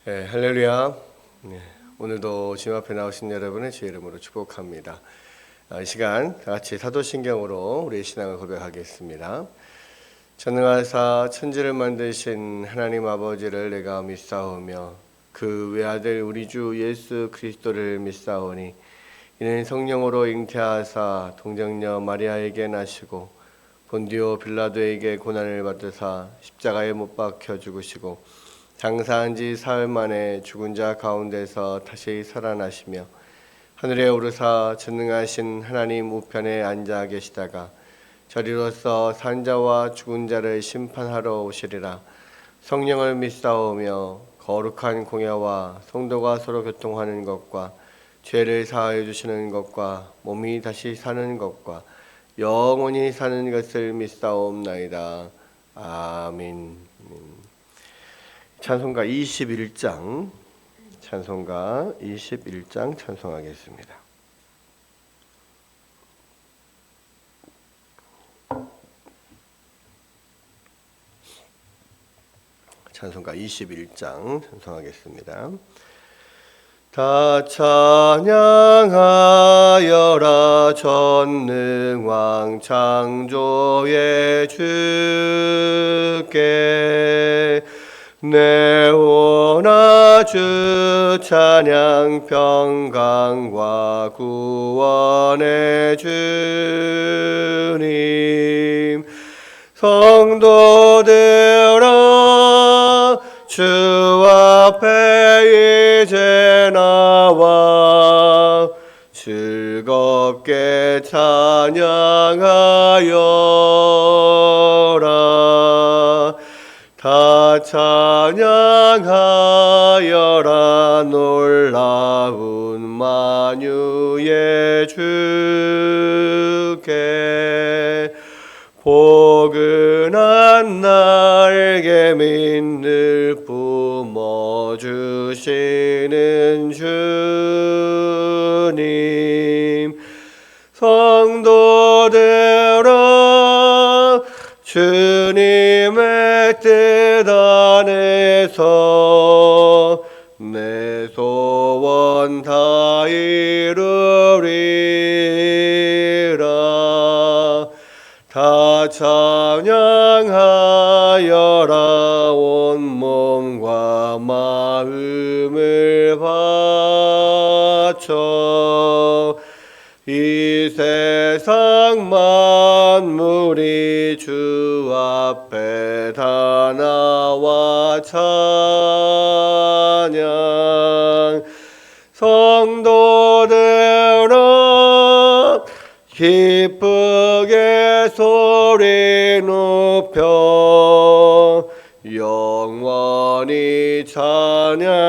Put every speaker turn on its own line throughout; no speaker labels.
네, 할렐루야. 네, 오늘도 주님 앞에 나오신 여러분의 주의 이름으로 축복합니다. 이 시간 다 같이 사도신경으로 우리의 신앙을 고백하겠습니다. 전능하사 천지를 만드신 하나님 아버지를 내가 믿사오며 그 외아들 우리 주 예수 그리스도를 믿사오니 이는 성령으로 잉태하사 동정녀 마리아에게 나시고 본디오 빌라도에게 고난을 받으사 십자가에 못 박혀 죽으시고 장사한 지 사흘 만에 죽은 자 가운데서 다시 살아나시며 하늘에 오르사 전능하신 하나님 우편에 앉아 계시다가 저리로서 산자와 죽은 자를 심판하러 오시리라. 성령을 믿사오며 거룩한 공야와 성도가 서로 교통하는 것과 죄를 사하여 주시는 것과 몸이 다시 사는 것과 영원히 사는 것을 믿사옵나이다. 아멘. 찬송가 21장 찬송하겠습니다. 찬송가 21장 찬송하겠습니다. 다 찬양하여라 전능왕 창조의 주께 내오나 주 찬양 평강과 구원의 주님 성도들아 주 앞에 이제 나와 즐겁게 찬양하여라. 다 찬양하여라 놀라운 만유의 주께 포근한 날개 밑을 뿜어주시는 주님 성도들아 주님의 뜻 안에서 내 소원 다 이루리라. 다 찬양하여라 온몸과 마음을 바쳐 이 세상 만물이 주 앞에 다 나와 찬양 성도들아 기쁘게 소리 높여 영원히 찬양하여라.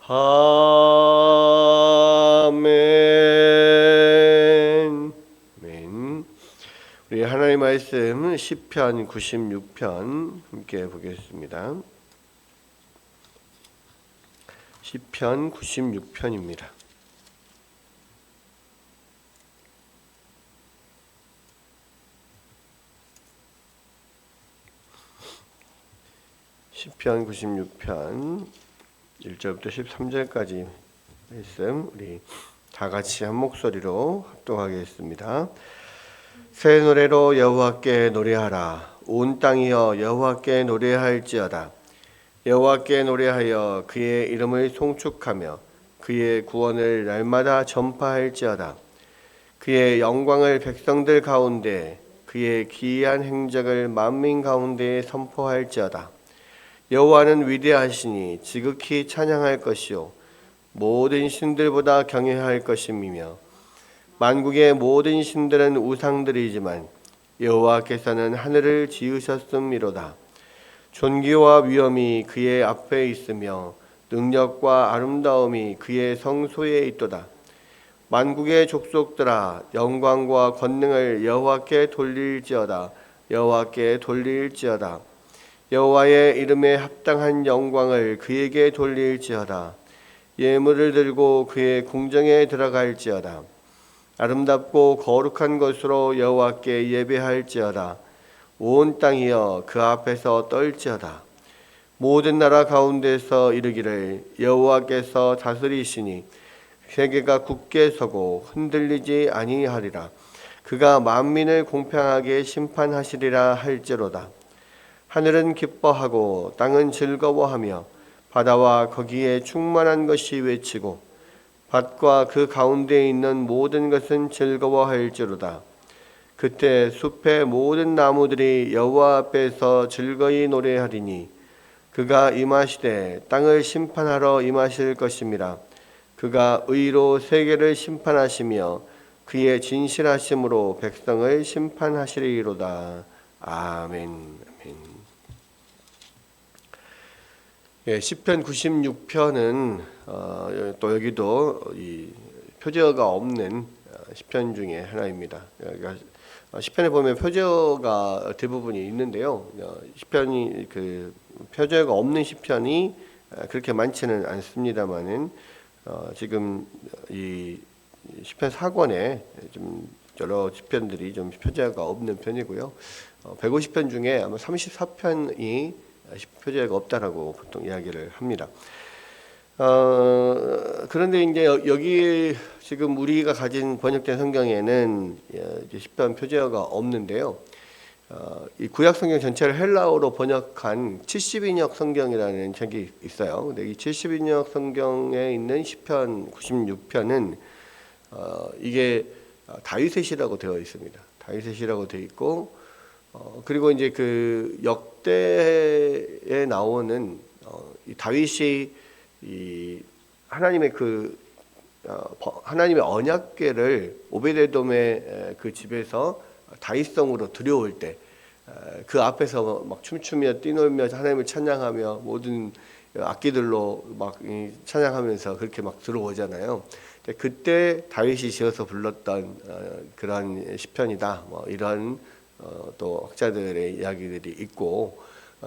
아멘. 우리 하나님의 말씀 시편 96편 함께 보겠습니다. 시편 96편입니다. 시편 96편 1절부터 13절까지 말씀 우리 다 같이 한 목소리로 합독하겠습니다. 새 노래로 여호와께 노래하라. 온 땅이여 여호와께 노래할지어다. 여호와께 노래하여 그의 이름을 송축하며 그의 구원을 날마다 전파할지어다. 그의 영광을 백성들 가운데 그의 기이한 행적을 만민 가운데 선포할지어다. 여호와는 위대하시니 지극히 찬양할 것이요 모든 신들보다 경외할 것임이며 만국의 모든 신들은 우상들이지만 여호와께서는 하늘을 지으셨음이로다. 존귀와 위엄이 그의 앞에 있으며 능력과 아름다움이 그의 성소에 있도다. 만국의 족속들아 영광과 권능을 여호와께 돌릴지어다. 여호와께 돌릴지어다. 여호와의 이름에 합당한 영광을 그에게 돌릴지어다. 예물을 들고 그의 궁정에 들어갈지어다. 아름답고 거룩한 것으로 여호와께 예배할지어다. 온 땅이여 그 앞에서 떨지어다. 모든 나라 가운데서 이르기를 여호와께서 다스리시니 세계가 굳게 서고 흔들리지 아니하리라. 그가 만민을 공평하게 심판하시리라 할지로다. 하늘은 기뻐하고 땅은 즐거워하며 바다와 거기에 충만한 것이 외치고 밭과 그 가운데에 있는 모든 것은 즐거워할지로다. 그때 숲의 모든 나무들이 여호와 앞에서 즐거이 노래하리니 그가 임하시되 땅을 심판하러 임하실 것임이라. 그가 의로 세계를 심판하시며 그의 진실하심으로 백성을 심판하시리로다. 아멘. 아멘. 예, 시편 96편은 또 여기도 이 표제어가 없는 시편 중에 하나입니다. 그러니까 시편에 보면 표제어가 대부분이 있는데요. 시편이 그 표제어가 없는 시편이 그렇게 많지는 않습니다만은 지금 이 시편 4권에 좀 여러 시편들이 좀 표제어가 없는 편이고요. 150편 중에 아마 34편이 표제어가 없다라고 보통 이야기를 합니다. 그런데 이제 여기 지금 우리가 가진 번역된 성경에는 이제 시편 표제어가 없는데요. 이 구약 성경 전체를 헬라어로 번역한 70인역 성경이라는 책이 있어요. 근데 이 70인역 성경에 있는 시편 96편은 이게 다윗의 시라고 되어 있습니다. 다윗의 시라고 되어 있고 그리고 이제 그 역대에 나오는 이 다윗이 이 하나님의 하나님의 언약궤를 오베데돔의 그 집에서 다윗성으로 들여올 때 그 앞에서 막 춤추며 뛰놀며 하나님을 찬양하며 모든 악기들로 막 찬양하면서 그렇게 막 들어오잖아요. 그때 다윗이 지어서 불렀던 그런 시편이다. 뭐 이런 또 학자들의 이야기들이 있고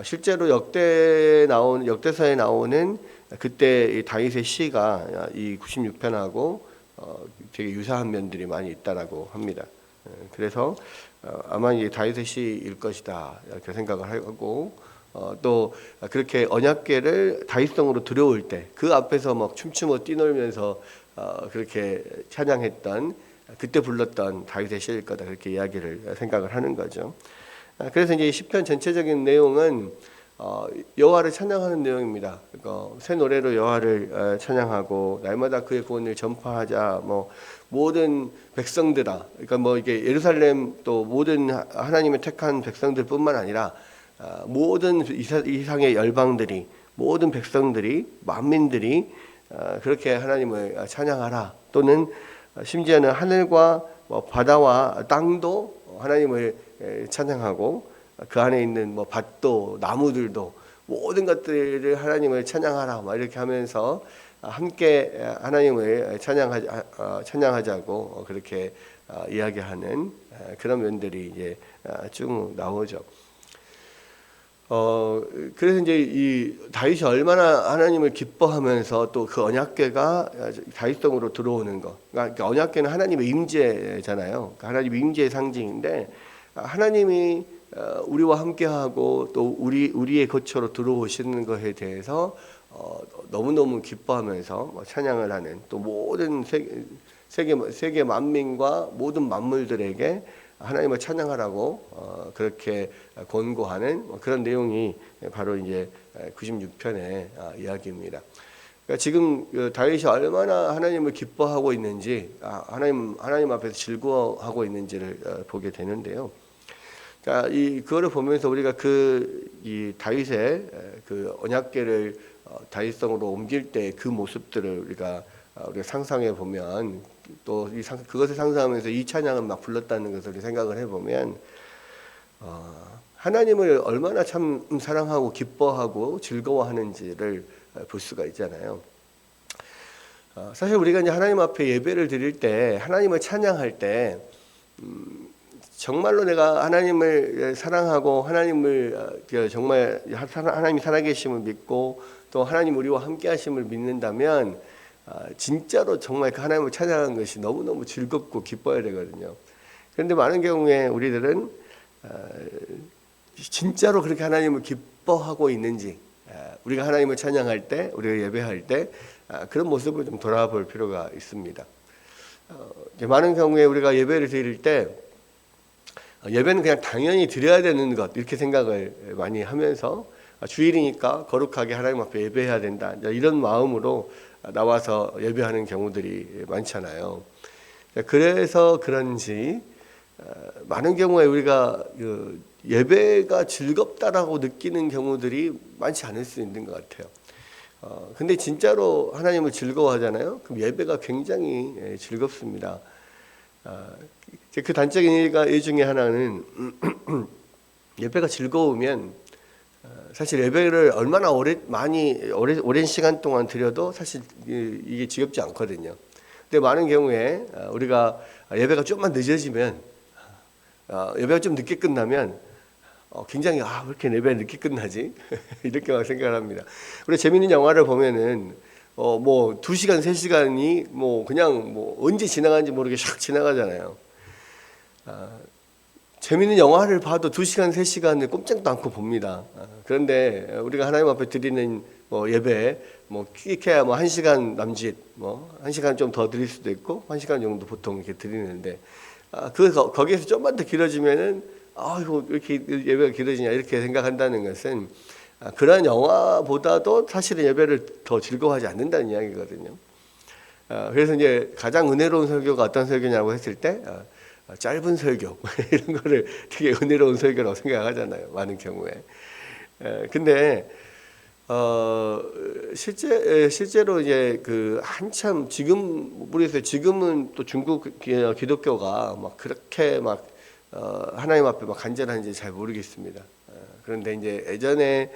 실제로 역대서에 나오는 그때 이 다윗의 시가 이 96편하고 되게 유사한 면들이 많이 있다라고 합니다. 그래서 아마 이 다윗의 시일 것이다 이렇게 생각을 하고 또 그렇게 언약궤를 다윗성으로 들여올 때 그 앞에서 막 춤추며 뛰놀면서 그렇게 찬양했던 그때 불렀던 다윗의 시일 거다 그렇게 이야기를 생각을 하는 거죠. 그래서 이제 시편 전체적인 내용은 여호와를 찬양하는 내용입니다. 그러니까 새 노래로 여호와를 찬양하고 날마다 그의 구원을 전파하자. 뭐 모든 백성들아, 그러니까 뭐 이게 예루살렘 또 모든 하나님의 택한 백성들뿐만 아니라 모든 이상의 열방들이 모든 백성들이 만민들이 그렇게 하나님을 찬양하라. 또는 심지어는 하늘과 바다와 땅도 하나님을 찬양하고 그 안에 있는 뭐 밭도 나무들도 모든 것들을 하나님을 찬양하라 막 이렇게 하면서 함께 하나님을 찬양하자고 그렇게 이야기하는 그런 면들이 이제 쭉 나오죠. 그래서 이제 이 다윗이 얼마나 하나님을 기뻐하면서 또 그 언약궤가 다윗성으로 들어오는 거. 그러니까 언약궤는 하나님의 임재잖아요. 그러니까 하나님의 임재의 상징인데 하나님이 우리와 함께하고 또 우리의 거처로 들어오시는 것에 대해서 너무너무 기뻐하면서 찬양을 하는 또 모든 세계 만민과 모든 만물들에게 하나님을 찬양하라고 그렇게 권고하는 그런 내용이 바로 이제 96편의 이야기입니다. 그러니까 지금 다윗이 얼마나 하나님을 기뻐하고 있는지 하나님 앞에서 즐거워하고 있는지를 보게 되는데요. 그러니까 그거를 보면서 우리가 이 다윗의 그 언약궤를 다윗성으로 옮길 때 그 모습들을 우리가 상상해 보면 또 그것을 상상하면서 이 찬양을 막 불렀다는 것을 생각을 해보면 하나님을 얼마나 참 사랑하고 기뻐하고 즐거워하는지를 볼 수가 있잖아요. 사실 우리가 이제 하나님 앞에 예배를 드릴 때 하나님을 찬양할 때 정말로 내가 하나님을 사랑하고 하나님을 정말 하나님이 살아계심을 믿고 또 하나님 우리와 함께하심을 믿는다면 진짜로 정말 그 하나님을 찬양하는 것이 너무너무 즐겁고 기뻐야 되거든요. 그런데 많은 경우에 우리들은 진짜로 그렇게 하나님을 기뻐하고 있는지, 우리가 하나님을 찬양할 때, 우리가 예배할 때 그런 모습을 좀 돌아볼 필요가 있습니다. 많은 경우에 우리가 예배를 드릴 때 예배는 그냥 당연히 드려야 되는 것 이렇게 생각을 많이 하면서 주일이니까 거룩하게 하나님 앞에 예배해야 된다 이런 마음으로 나와서 예배하는 경우들이 많잖아요. 그래서 그런지 많은 경우에 우리가 예배가 즐겁다라고 느끼는 경우들이 많지 않을 수 있는 것 같아요. 근데 진짜로 하나님을 즐거워하잖아요. 그럼 예배가 굉장히 즐겁습니다. 그 단적인 일 중에 하나는 예배가 즐거우면 사실 예배를 얼마나 오랜 시간 동안 드려도 사실 이게 지겹지 않거든요. 근데 많은 경우에 우리가 예배가 좀만 늦어지면 예배가 좀 늦게 끝나면 굉장히 왜 이렇게 예배가 늦게 끝나지? 이렇게 막 생각을 합니다. 우리 재밌는 영화를 보면은 뭐 2시간, 3시간이 뭐 그냥 뭐 언제 지나가는지 모르게 샥 지나가잖아요. 재밌는 영화를 봐도 2시간, 3시간을 꼼짝도 않고 봅니다. 그런데 우리가 하나님 앞에 드리는 예배, 끼케야 1시간 남짓, 1시간 좀 더 드릴 수도 있고, 1시간 정도 보통 이렇게 드리는데, 거기에서 좀만 더 길어지면은, 이거 왜 이렇게 예배가 길어지냐, 이렇게 생각한다는 것은, 그런 영화보다도 사실은 예배를 더 즐거워하지 않는다는 이야기거든요. 그래서 이제 가장 은혜로운 설교가 어떤 설교냐고 했을 때, 짧은 설교 이런 거를 되게 은혜로운 설교라고 생각하잖아요. 많은 경우에. 근데 실제로 이제 한참 지금은 또 중국 기독교가 막 그렇게 막 하나님 앞에 막 간절한지 잘 모르겠습니다. 그런데 이제 예전에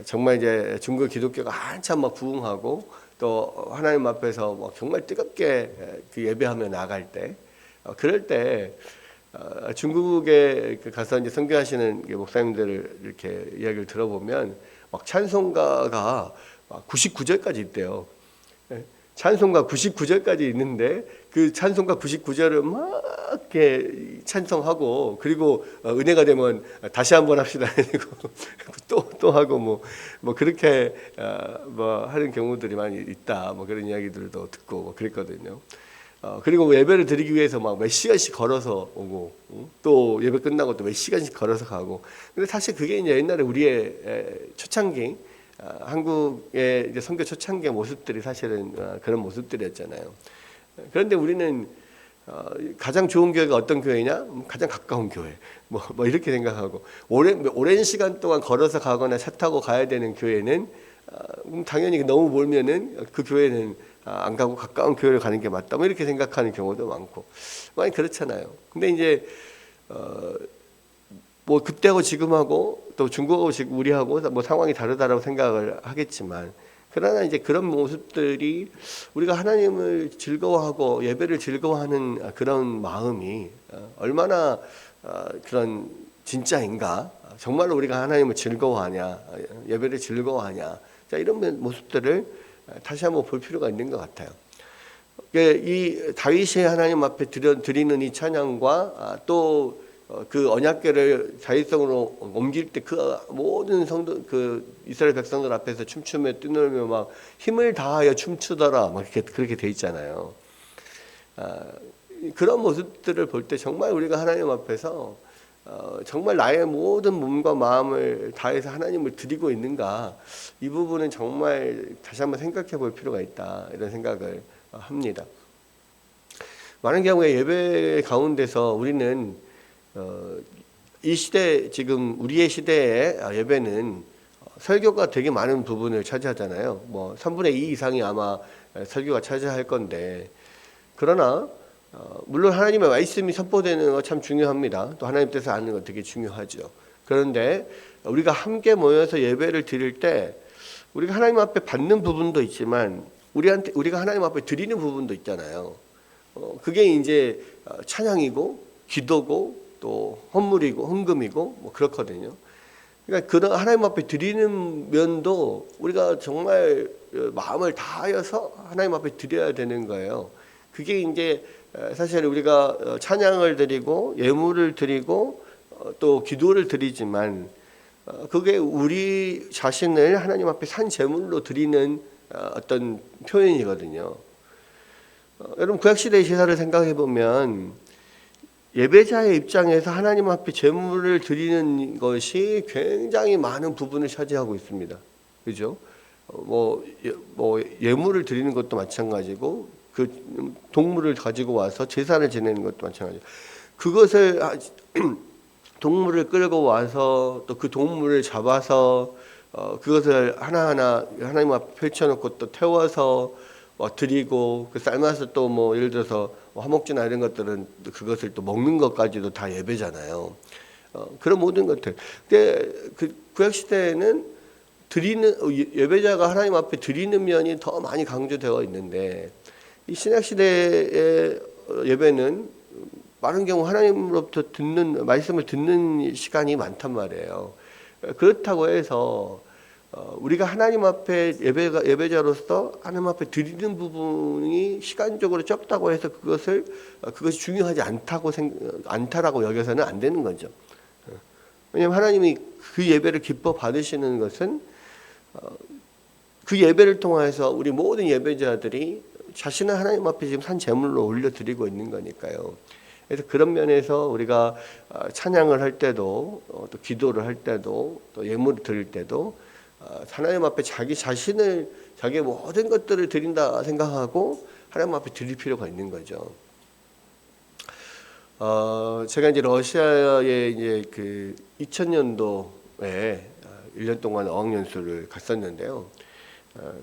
정말 이제 중국 기독교가 한참 막 부흥하고 또 하나님 앞에서 막 정말 뜨겁게 예배하며 나갈 때 그럴 때 중국에 가서 이제 선교하시는 목사님들을 이렇게 이야기를 들어보면 막 찬송가가 99절까지 있대요. 찬송가 99절까지 있는데 그 찬송가 99절을 막 이렇게 찬송하고 그리고 은혜가 되면 다시 한번 합시다. 또 하고 뭐 그렇게 하는 경우들이 많이 있다. 그런 이야기들도 듣고 그랬거든요. 그리고 예배를 드리기 위해서 막 몇 시간씩 걸어서 오고 또 예배 끝나고 또 몇 시간씩 걸어서 가고. 근데 사실 그게 이제 옛날에 우리의 초창기 한국의 이제 선교 초창기의 모습들이 사실은 그런 모습들이었잖아요. 그런데 우리는 가장 좋은 교회가 어떤 교회냐? 가장 가까운 교회. 뭐 이렇게 생각하고 오랜 시간 동안 걸어서 가거나 차 타고 가야 되는 교회는 당연히 너무 멀면은 그 교회는 안 가고 가까운 교회를 가는 게 맞다. 뭐 이렇게 생각하는 경우도 많고 많이 그렇잖아요. 근데 이제 뭐 그때하고 지금하고 또 중국하고 지금 우리하고 뭐 상황이 다르다라고 생각을 하겠지만 그러나 이제 그런 모습들이 우리가 하나님을 즐거워하고 예배를 즐거워하는 그런 마음이 얼마나 그런 진짜인가? 정말로 우리가 하나님을 즐거워하냐? 예배를 즐거워하냐? 자, 이런 모습들을 다시 한번 볼 필요가 있는 것 같아요. 이 다윗이 하나님 앞에 드리는 이 찬양과 또 그 언약궤를 자윗성으로 옮길 때 그 모든 성도 이스라엘 백성들 앞에서 춤추며 뛰놀며 막 힘을 다하여 춤추더라 막 그렇게 돼 있잖아요. 그런 모습들을 볼 때 정말 우리가 하나님 앞에서 정말 나의 모든 몸과 마음을 다해서 하나님을 드리고 있는가, 이 부분은 정말 다시 한번 생각해 볼 필요가 있다 이런 생각을 합니다. 많은 경우에 예배 가운데서 우리는 이 시대, 지금 우리의 시대의 예배는 설교가 되게 많은 부분을 차지하잖아요. 뭐 3분의 2 이상이 아마 설교가 차지할 건데, 그러나 물론 하나님의 말씀이 선포되는 거 참 중요합니다. 또 하나님 뜻을 아는 거 되게 중요하죠. 그런데 우리가 함께 모여서 예배를 드릴 때 우리가 하나님 앞에 받는 부분도 있지만 우리가 하나님 앞에 드리는 부분도 있잖아요. 그게 이제 찬양이고 기도고 또 헌물이고 헌금이고 뭐 그렇거든요. 그러니까 그런 하나님 앞에 드리는 면도 우리가 정말 마음을 다하여서 하나님 앞에 드려야 되는 거예요. 그게 이제 사실 우리가 찬양을 드리고 예물을 드리고 또 기도를 드리지만 그게 우리 자신을 하나님 앞에 산 제물로 드리는 어떤 표현이거든요. 여러분 구약시대의 제사를 생각해 보면 예배자의 입장에서 하나님 앞에 제물을 드리는 것이 굉장히 많은 부분을 차지하고 있습니다. 그죠? 예물을 드리는 것도 마찬가지고 그 동물을 가지고 와서 제사를 지내는 것도 마찬가지고 그것을 동물을 끌고 와서 또 그 동물을 잡아서 그것을 하나하나 하나님 앞에 펼쳐놓고 또 태워서 드리고 그 삶아서 또 뭐 예를 들어서 화목제나 이런 것들은 그것을 또 먹는 것까지도 다 예배잖아요. 그런 모든 것들. 근데 그 구약 시대에는 드리는 예배자가 하나님 앞에 드리는 면이 더 많이 강조되어 있는데 이 신약 시대의 예배는 많은 경우 하나님으로부터 듣는 말씀을 듣는 시간이 많단 말이에요. 그렇다고 해서 우리가 하나님 앞에 예배자로서 하나님 앞에 드리는 부분이 시간적으로 적다고 해서 그것이 중요하지 않다라고 여겨서는 안 되는 거죠. 왜냐하면 하나님이 그 예배를 기뻐 받으시는 것은 그 예배를 통해서 우리 모든 예배자들이 자신을 하나님 앞에 지금 산 제물로 올려드리고 있는 거니까요. 그래서 그런 면에서 우리가 찬양을 할 때도 또 기도를 할 때도 또 예물을 드릴 때도 하나님 앞에 자기 자신을 자기의 모든 것들을 드린다 생각하고 하나님 앞에 드릴 필요가 있는 거죠. 제가 이제 러시아에 이제 그 2000년도에 1년 동안 어학연수를 갔었는데요.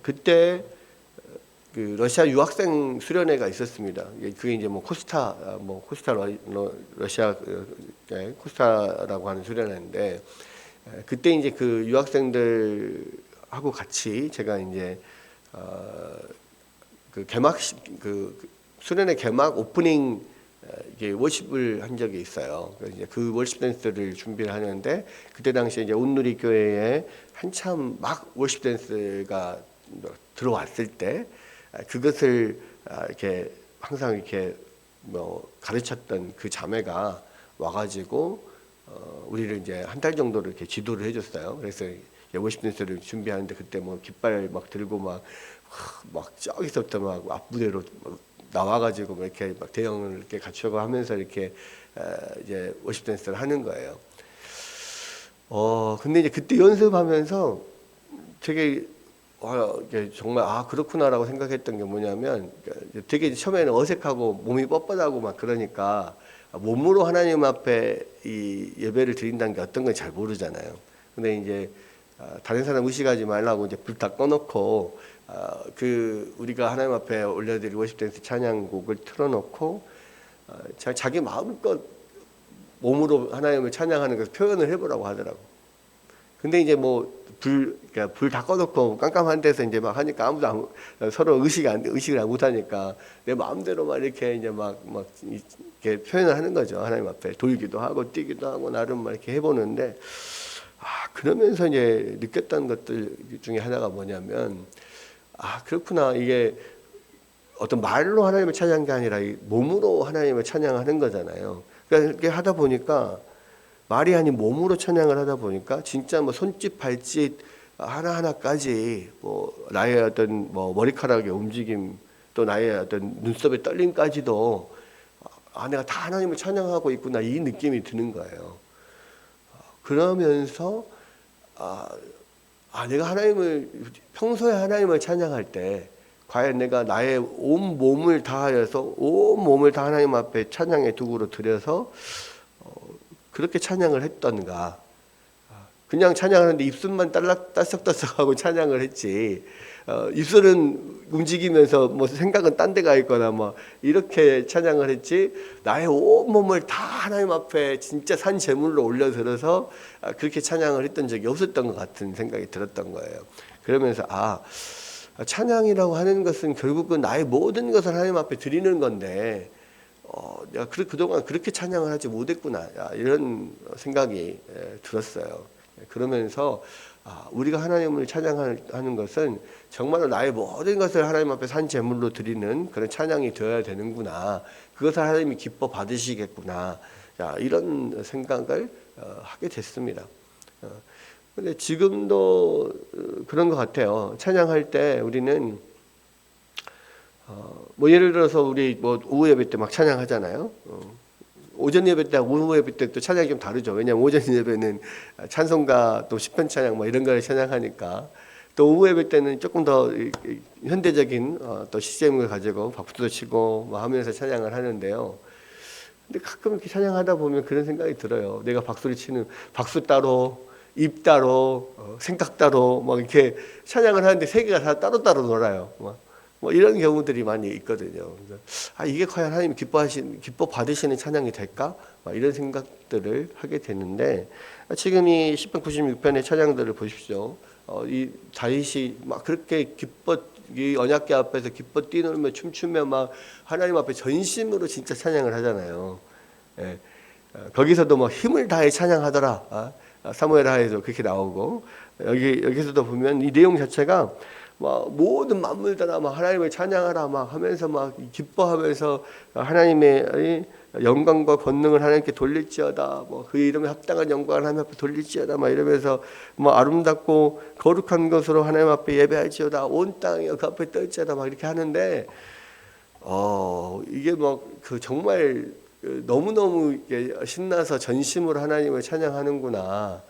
그때 그 러시아 유학생 수련회가 있었습니다. 그게 이제 코스타 러시아 코스타라고 하는 수련회인데 그때 이제 그 유학생들하고 같이 제가 이제 그 수련회 개막 오프닝 이게 워십을 한 적이 있어요. 그래서 이제 그 워십 댄스를 준비를 하는데 그때 당시에 이제 온누리 교회에 한참 막 워십 댄스가 들어왔을 때 그것을 이렇게 항상 이렇게 가르쳤던 그 자매가 와가지고 우리를 이제 한 달 정도를 이렇게 지도를 해줬어요. 그래서 워십 댄스를 준비하는데 그때 깃발 막 들고 막 저기서부터 막 앞무대로 나와가지고 이렇게 막 대형을 이렇게 갖추고 하면서 이렇게 이제 워십 댄스를 하는 거예요. 근데 이제 그때 연습하면서 되게 이게 정말 그렇구나라고 생각했던 게 뭐냐면 되게 처음에는 어색하고 몸이 뻣뻣하고 막 그러니까 몸으로 하나님 앞에 이 예배를 드린다는 게 어떤 건지 잘 모르잖아요. 근데 이제 다른 사람 의식하지 말라고 이제 불 다 꺼놓고 우리가 하나님 앞에 올려드릴 워십 댄스 찬양곡을 틀어놓고 자기 마음껏 몸으로 하나님을 찬양하는 것을 표현을 해보라고 하더라고. 근데 이제 불 다 꺼놓고 깜깜한 데서 이제 막 하니까 아무도 서로 의식을 못 하니까 내 마음대로 막 이렇게 이제 막 이렇게 표현을 하는 거죠. 하나님 앞에 돌기도 하고 뛰기도 하고 나름 막 이렇게 해보는데 그러면서 이제 느꼈던 것들 중에 하나가 뭐냐면 그렇구나. 이게 어떤 말로 하나님을 찬양한 게 아니라 몸으로 하나님을 찬양하는 거잖아요. 그러니까 이렇게 하다 보니까 말이 아닌 몸으로 찬양을 하다 보니까 진짜 손짓 발짓 하나하나까지 나의 어떤 머리카락의 움직임 또 나의 어떤 눈썹의 떨림까지도 내가 다 하나님을 찬양하고 있구나 이 느낌이 드는 거예요. 그러면서 내가 하나님을 평소에 하나님을 찬양할 때 과연 내가 나의 온 몸을 다하여서 온 몸을 다 하나님 앞에 찬양의 도구로 들여서 그렇게 찬양을 했던가. 그냥 찬양하는데 입술만 딸썩딸썩하고 찬양을 했지. 입술은 움직이면서 생각은 딴 데가 있거나 이렇게 찬양을 했지. 나의 온 몸을 다 하나님 앞에 진짜 산 제물로 올려들어서 그렇게 찬양을 했던 적이 없었던 것 같은 생각이 들었던 거예요. 그러면서 찬양이라고 하는 것은 결국은 나의 모든 것을 하나님 앞에 드리는 건데 내가 그동안 그렇게 찬양을 하지 못했구나 이런 생각이 들었어요. 그러면서 우리가 하나님을 찬양하는 것은 정말로 나의 모든 것을 하나님 앞에 산 제물로 드리는 그런 찬양이 되어야 되는구나. 그것을 하나님이 기뻐 받으시겠구나. 이런 생각을 하게 됐습니다. 근데 지금도 그런 것 같아요. 찬양할 때 우리는 뭐 예를 들어서 우리 뭐 오후 예배 때 막 찬양하잖아요. 오전 예배 때하고 오후 예배 때 또 찬양이 좀 다르죠. 왜냐하면 오전 예배는 찬송가 또 시편 찬양 뭐 이런 걸 찬양하니까, 또 오후 예배 때는 조금 더 현대적인 또 시스템을 가지고 박수도 치고 뭐 하면서 찬양을 하는데요. 근데 가끔 이렇게 찬양하다 보면 그런 생각이 들어요. 내가 박수를 치는, 박수 따로 입 따로 생각 따로 막 이렇게 찬양을 하는데 세 개가 다 따로따로 놀아요. 뭐 이런 경우들이 많이 있거든요. 이게 과연 하나님 기뻐 받으시는 찬양이 될까? 막 이런 생각들을 하게 되는데, 지금 이 시편 96편의 찬양들을 보십시오. 이 다윗이 막 그렇게 이 언약궤 앞에서 기뻐 뛰놀며 춤추며 막 하나님 앞에 전심으로 진짜 찬양을 하잖아요. 예. 거기서도 뭐 힘을 다해 찬양하더라. 사무엘하에도 그렇게 나오고, 여기서도 보면 이 내용 자체가 막 모든 만물들아 막 하나님을 찬양하라 막 하면서 막 기뻐하면서 하나님의 영광과 권능을 하나님께 돌릴지어다, 뭐 그 이름에 합당한 영광을 하나님 앞에 돌릴지어다 막 이러면서 뭐 아름답고 거룩한 것으로 하나님 앞에 예배할지어다, 온 땅이 그 앞에 떨지어다 막 이렇게 하는데, 이게 막 그 정말 너무너무 신나서 전심으로 하나님을 찬양하는구나.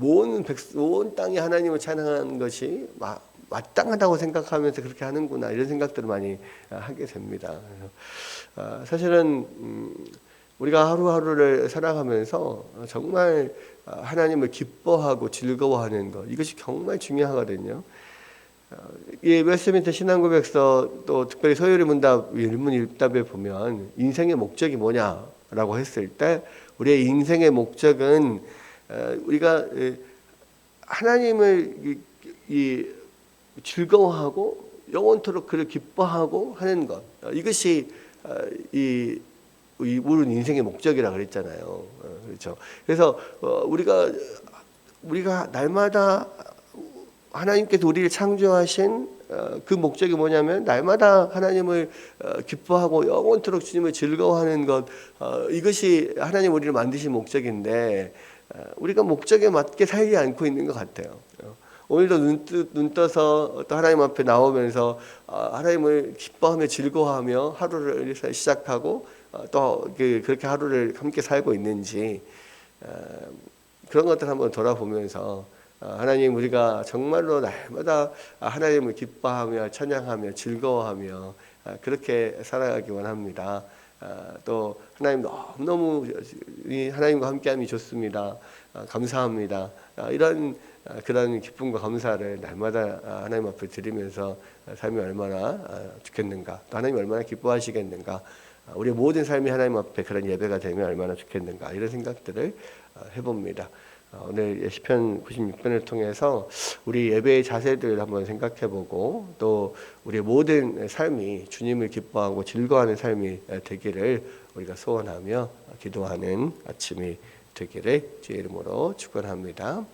온 땅이 하나님을 찬양하는 것이 마땅하다고 생각하면서 그렇게 하는구나, 이런 생각들을 많이 하게 됩니다. 사실은 우리가 하루하루를 살아가면서 정말 하나님을 기뻐하고 즐거워하는 것, 이것이 정말 중요하거든요. 이 웨스트민스터 신앙고백서, 또 특별히 서열의 문답 일문일답에 보면 인생의 목적이 뭐냐라고 했을 때, 우리의 인생의 목적은 우리가 하나님을 즐거워하고 영원토록 그를 기뻐하고 하는 것, 이것이 우리 인생의 목적이라 그랬잖아요. 그렇죠. 그래서 우리가 날마다 하나님께서 우리를 창조하신 그 목적이 뭐냐면, 날마다 하나님을 기뻐하고 영원토록 주님을 즐거워하는 것, 이것이 하나님 우리를 만드신 목적인데, 우리가 목적에 맞게 살지 않고 있는 것 같아요. 오늘도 눈 떠서 또 하나님 앞에 나오면서 하나님을 기뻐하며 즐거워하며 하루를 시작하고 또 그렇게 하루를 함께 살고 있는지, 그런 것들 한번 돌아보면서 하나님, 우리가 정말로 날마다 하나님을 기뻐하며 찬양하며 즐거워하며 그렇게 살아가기 원합니다. 또 하나님 너무너무 하나님과 함께함이 좋습니다. 감사합니다. 이런 그런 기쁨과 감사를 날마다 하나님 앞에 드리면서 삶이 얼마나 좋겠는가, 또 하나님 얼마나 기뻐하시겠는가, 우리 모든 삶이 하나님 앞에 그런 예배가 되면 얼마나 좋겠는가, 이런 생각들을 해봅니다. 오늘 시편 96편을 통해서 우리 예배의 자세들을 한번 생각해보고, 또 우리의 모든 삶이 주님을 기뻐하고 즐거워하는 삶이 되기를 우리가 소원하며 기도하는 아침이 되기를 주의 이름으로 축원합니다.